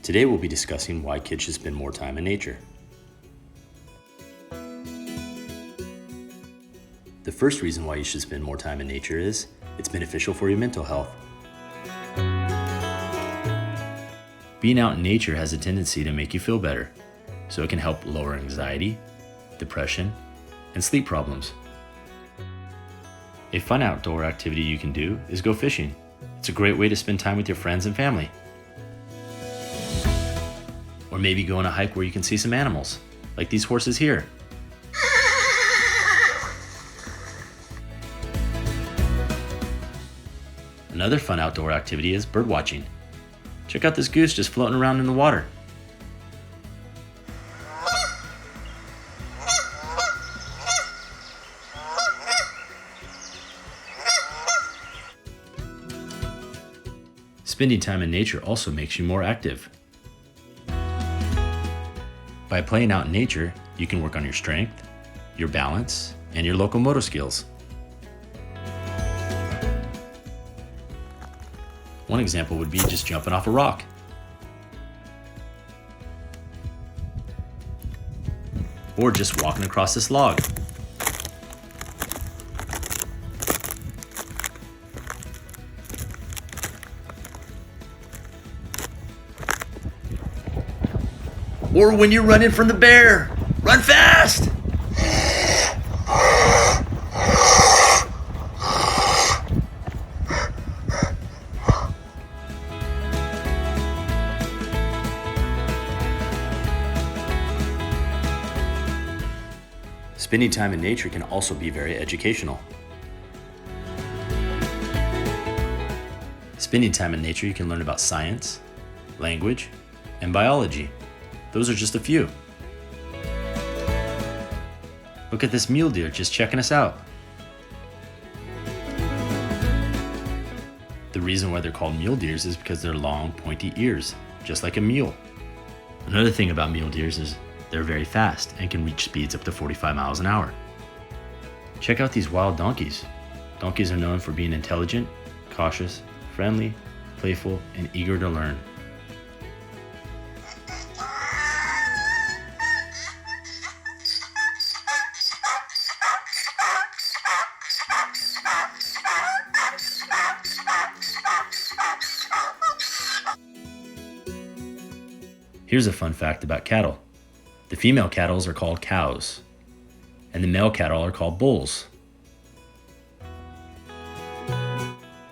Today we'll be discussing why kids should spend more time in nature. The first reason why you should spend more time in nature is it's beneficial for your mental health. Being out in nature has a tendency to make you feel better, so it can help lower anxiety, depression, and sleep problems. A fun outdoor activity you can do is go fishing. It's a great way to spend time with your friends and family. Or maybe go on a hike where you can see some animals, like these horses here. Another fun outdoor activity is bird watching. Check out this goose just floating around in the water. Spending time in nature also makes you more active. By playing out in nature, you can work on your strength, your balance, and your locomotor skills. One example would be just jumping off a rock. Or just walking across this log. Or when you're running from the bear, run fast! Spending time in nature can also be very educational. Spending time in nature, you can learn about science, language, and biology. Those are just a few. Look at this mule deer just checking us out. The reason why they're called mule deers is because they're long, pointy ears, just like a mule. Another thing about mule deers is they're very fast and can reach speeds up to 45 miles an hour. Check out these wild donkeys. Donkeys are known for being intelligent, cautious, friendly, playful, and eager to learn. Here's a fun fact about cattle. The female cattle are called cows, and the male cattle are called bulls.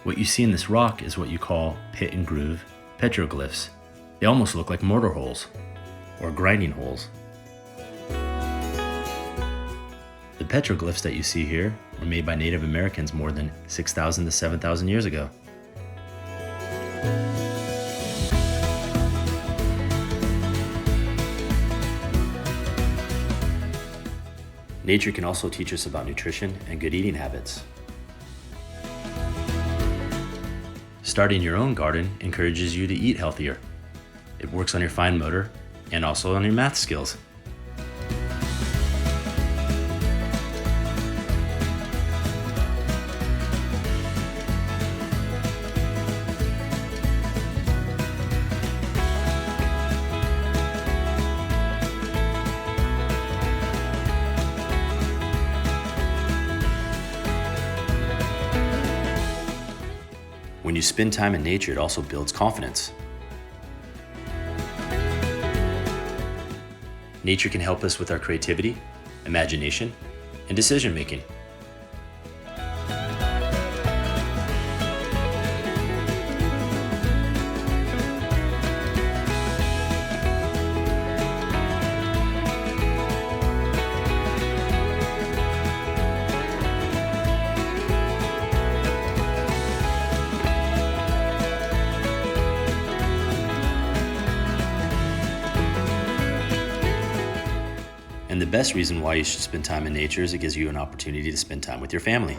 What you see in this rock is what you call pit and groove petroglyphs. They almost look like mortar holes, or grinding holes. The petroglyphs that you see here were made by Native Americans more than 6,000 to 7,000 years ago. Nature can also teach us about nutrition and good eating habits. Starting your own garden encourages you to eat healthier. It works on your fine motor and also on your math skills. When you spend time in nature, it also builds confidence. Nature can help us with our creativity, imagination, and decision making. And the best reason why you should spend time in nature is it gives you an opportunity to spend time with your family.